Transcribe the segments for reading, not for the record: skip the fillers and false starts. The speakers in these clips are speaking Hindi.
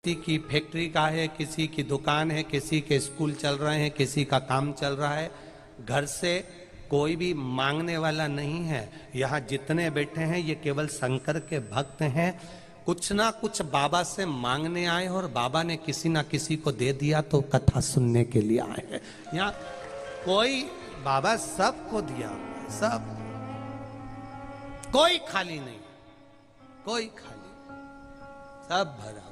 किसी की फैक्ट्री का है, किसी की दुकान है, किसी के स्कूल चल रहे हैं, किसी का काम चल रहा है। घर से कोई भी मांगने वाला नहीं है। यहाँ जितने बैठे हैं ये केवल शंकर के भक्त हैं। कुछ ना कुछ बाबा से मांगने आए और बाबा ने किसी ना किसी को दे दिया तो कथा सुनने के लिए आए हैं। यहाँ कोई, बाबा सबको दिया, सब, कोई खाली नहीं, कोई खाली, सब भरा हुआ।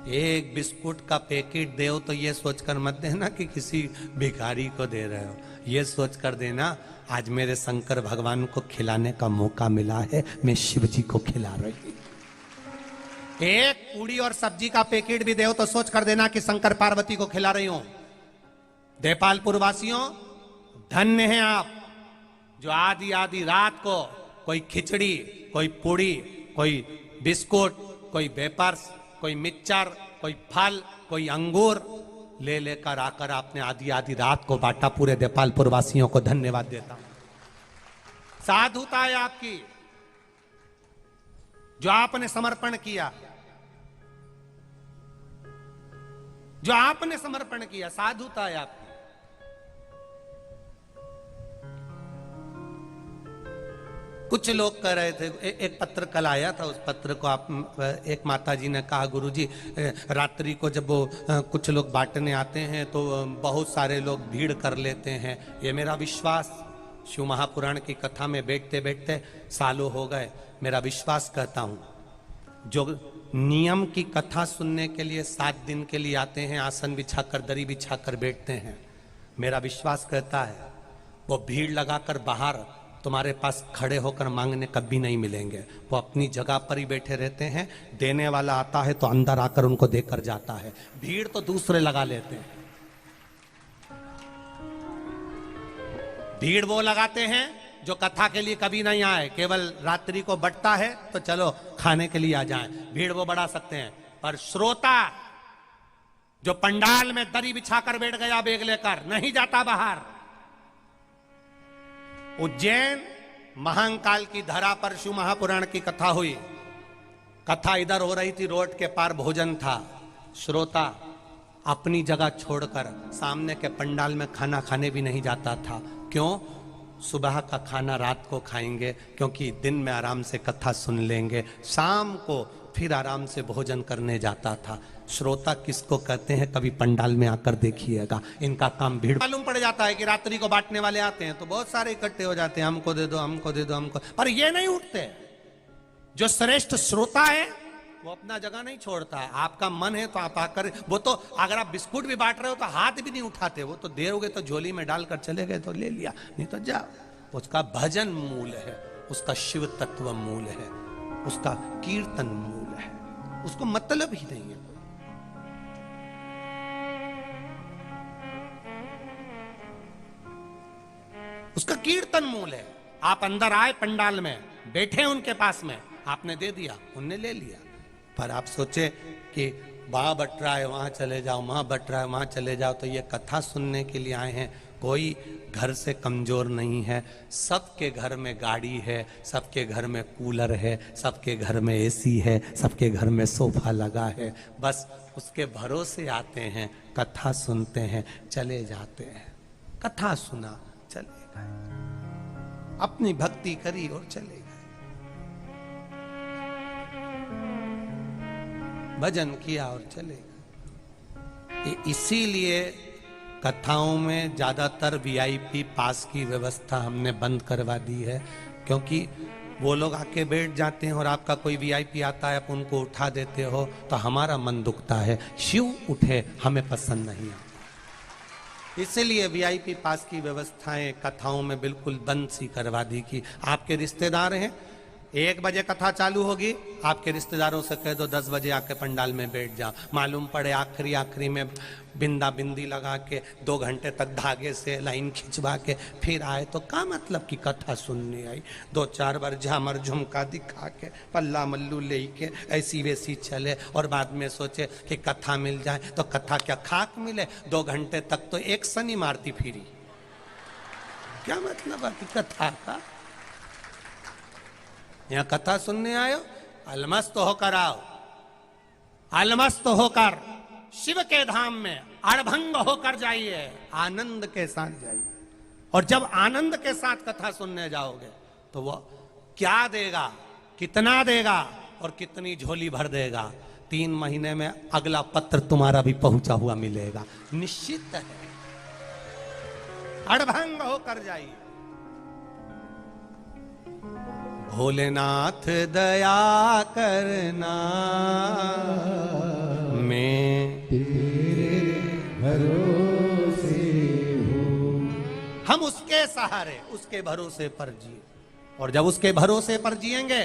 एक बिस्कुट का पैकेट दे तो ये सोचकर मत देना कि किसी भिखारी को दे रहे हो, ये सोचकर देना आज मेरे शंकर भगवान को खिलाने का मौका मिला है, मैं शिव जी को खिला रही हूं। एक पूड़ी और सब्जी का पैकेट भी दे तो सोच कर देना कि शंकर पार्वती को खिला रही हूं। देपालपुर वासियों, धन्य हैं आप जो आधी आधी रात को कोई खिचड़ी, कोई पूड़ी, कोई बिस्कुट, कोई वेपर्स, कोई मिक्सचर, कोई फल, कोई अंगूर ले लेकर आकर आपने आधी आधी रात को बांटा। पूरे देपालपुर वासियों को धन्यवाद देता हूं। साधुता है आपकी, जो आपने समर्पण किया, जो आपने समर्पण किया, साधुता है आपकी। कुछ लोग कह रहे थे, एक पत्र कल आया था, उस पत्र को आप, एक माता जी ने कहा गुरुजी रात्रि को जब वो कुछ लोग बांटने आते हैं तो बहुत सारे लोग भीड़ कर लेते हैं। ये मेरा विश्वास, शिव महापुराण की कथा में बैठते बैठते सालों हो गए, मेरा विश्वास कहता हूँ, जो नियम की कथा सुनने के लिए 7 दिन के लिए आते हैं, आसन बिछाकर दरी बिछाकर बैठते हैं, मेरा विश्वास कहता है वो भीड़ लगाकर बाहर तुम्हारे पास खड़े होकर मांगने कभी नहीं मिलेंगे। वो अपनी जगह पर ही बैठे रहते हैं, देने वाला आता है तो अंदर आकर उनको देकर जाता है। भीड़ तो दूसरे लगा लेते हैं। भीड़ वो लगाते हैं जो कथा के लिए कभी नहीं आए, केवल रात्रि को बंटता है तो चलो खाने के लिए आ जाएं। भीड़ वो बढ़ा सकते हैं, पर श्रोता जो पंडाल में दरी बिछाकर बैठ गया बैग लेकर, नहीं जाता बाहर। उज्जैन महाकाल की धरा पर शिव महापुराण की कथा हुई। कथा इधर हो रही थी, रोड के पार भोजन था। श्रोता अपनी जगह छोड़कर सामने के पंडाल में खाना खाने भी नहीं जाता था। क्यों? सुबह का खाना रात को खाएंगे, क्योंकि दिन में आराम से कथा सुन लेंगे, शाम को फिर आराम से भोजन करने जाता था। श्रोता किसको कहते हैं, कभी पंडाल में आकर देखिएगा, इनका काम भीड़। मालूम पड़ जाता है कि रात्रि को बांटने वाले आते हैं तो बहुत सारे इकट्ठे हो जाते हैं, हमको दे दो, हमको दे दो, हमको, पर ये नहीं उठते। जो श्रेष्ठ श्रोता है वो अपना जगह नहीं छोड़ता है। आपका मन है तो आप आकर, वो तो अगर आप बिस्कुट भी बांट रहे हो तो हाथ भी नहीं उठाते, वो तो देर हो गए तो झोली में डालकर चले गए तो ले लिया, नहीं तो जाओ। उसका भजन मूल है, उसका शिव तत्व मूल है, उसका कीर्तन मूल है, उसको मतलब ही नहीं है। उसका कीर्तन मूल है। आप अंदर आए पंडाल में, बैठे उनके पास में, आपने दे दिया, उनने ले लिया, पर आप सोचे कि वहां बट रहा है वहां चले जाओ, वहां बट रहा है वहां चले जाओ। तो ये कथा सुनने के लिए आए हैं। कोई घर से कमजोर नहीं है, सबके घर में गाड़ी है, सबके घर में कूलर है, सबके घर में एसी है, सबके घर में सोफा लगा है। बस उसके भरोसे आते हैं, कथा सुनते हैं, चले जाते हैं। कथा सुना, चले गए, अपनी भक्ति करी और चले गए, भजन किया और चले गए। इसीलिए कथाओं में ज्यादातर वीआईपी पास की व्यवस्था हमने बंद करवा दी है, क्योंकि वो लोग आके बैठ जाते हैं और आपका कोई वीआईपी आता है, आप उनको उठा देते हो तो हमारा मन दुखता है। शिव उठे हमें पसंद नहीं आता, इसलिए वीआईपी पास की व्यवस्थाएं कथाओं में बिल्कुल बंद सी करवा दी कि आपके रिश्तेदार हैं, 1 बजे कथा चालू होगी, आपके रिश्तेदारों से कह दो 10 बजे आके पंडाल में बैठ जाओ। मालूम पड़े आखिरी में बिंदा बिंदी लगा के 2 घंटे तक धागे से लाइन खिंचवा के फिर आए तो क्या मतलब कि कथा सुनने आई। 2-4 बार झामर झुमका दिखा के पल्ला मल्लू ले के ऐसी वैसी चले और बाद में सोचे कि कथा मिल जाए तो कथा क्या खाक मिले। 2 घंटे तक तो एक सनी मारती फिरी, क्या मतलब है कि कथा का। यहाँ कथा सुनने आयो, अलमस्त होकर आओ, अलमस्त होकर शिव के धाम में अड़भंग होकर जाइए, आनंद के साथ जाइए। और जब आनंद के साथ कथा सुनने जाओगे तो वो क्या देगा, कितना देगा और कितनी झोली भर देगा, 3 महीने में अगला पत्र तुम्हारा भी पहुंचा हुआ मिलेगा, निश्चित है। अड़भंग होकर जाइए। भोलेनाथ दया करना, मैं तेरे भरोसे हूँ। हम उसके सहारे, उसके भरोसे पर जिए। और जब उसके भरोसे पर जिएंगे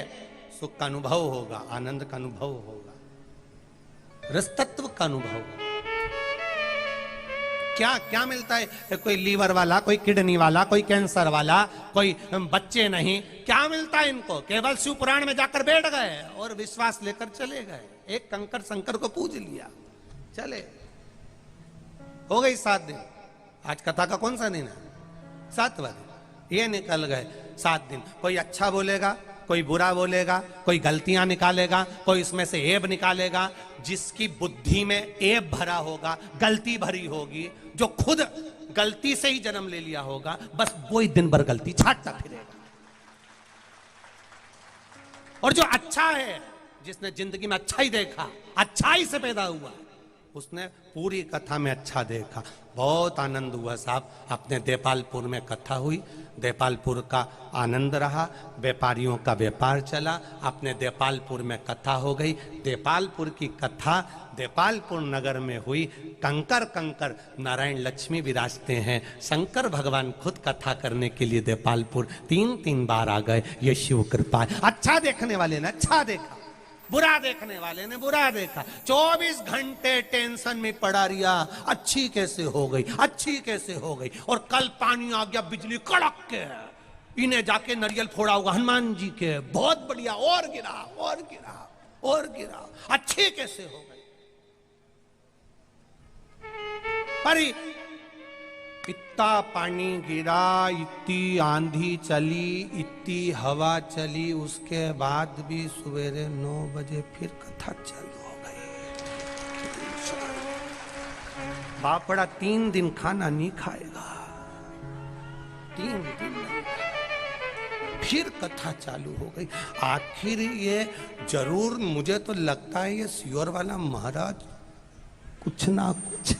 सुख का अनुभव होगा, आनंद का अनुभव होगा, रसतत्व का अनुभव होगा। क्या क्या मिलता है? कोई लीवर वाला, कोई किडनी वाला, कोई कैंसर वाला, कोई बच्चे नहीं, क्या मिलता है इनको? केवल शिव पुराण में जाकर बैठ गए और विश्वास लेकर चले गए, एक कंकर शंकर को पूज लिया, चले। हो गई 7 दिन। आज कथा का कौन सा दिन है? 7वां दिन। ये निकल गए 7 दिन। कोई अच्छा बोलेगा, कोई बुरा बोलेगा, कोई गलतियां निकालेगा, कोई इसमें से ऐब निकालेगा। जिसकी बुद्धि में ऐब भरा होगा, गलती भरी होगी, जो खुद गलती से ही जन्म ले लिया होगा, बस वो ही दिन भर गलती छाटता फिरेगा। और जो अच्छा है, जिसने जिंदगी में अच्छा ही देखा, अच्छाई से पैदा हुआ, उसने पूरी कथा में अच्छा देखा। बहुत आनंद हुआ साहब। अपने देपालपुर में कथा हुई, देपालपुर का आनंद रहा, व्यापारियों का व्यापार चला, अपने देपालपुर में कथा हो गई। देपालपुर की कथा देपालपुर नगर में हुई। कंकर कंकर नारायण लक्ष्मी विराजते हैं। शंकर भगवान खुद कथा करने के लिए देपालपुर 3 बार आ गए। ये शिव कृपा है। अच्छा देखने वाले ने अच्छा देखा, बुरा देखने वाले ने बुरा देखा। 24 घंटे टेंशन में पड़ा रिया, अच्छी कैसे हो गई, अच्छी कैसे हो गई। और कल पानी आ गया, बिजली कड़क के, इन्हें जाके नारियल फोड़ा होगा हनुमान जी के, बहुत बढ़िया, और गिरा और गिरा और गिरा, अच्छी कैसे हो गई। पर इतना पानी गिरा, इतनी आंधी चली, इतनी हवा चली, उसके बाद भी सवेरे 9 बजे फिर कथा चालू हो गई। बापड़ा 3 दिन खाना नहीं खाएगा, 3 दिन फिर कथा चालू हो गई। आखिर ये जरूर, मुझे तो लगता है ये सियोर वाला महाराज कुछ ना कुछ,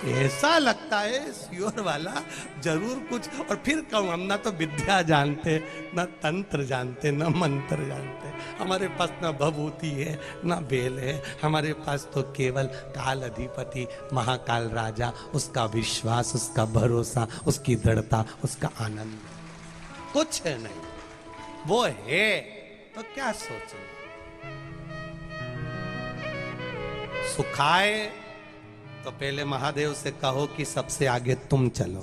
ऐसा लगता है सियोर वाला जरूर कुछ। और फिर कहूँ, हम ना तो विद्या जानते, ना तंत्र जानते, ना मंत्र जानते, हमारे पास ना भभूति है ना बेल है, हमारे पास तो केवल काल अधिपति महाकाल राजा, उसका विश्वास, उसका भरोसा, उसकी दृढ़ता, उसका आनंद, कुछ है नहीं। वो है तो क्या सोचें। सुखाए तो पहले महादेव से कहो कि सबसे आगे तुम चलो।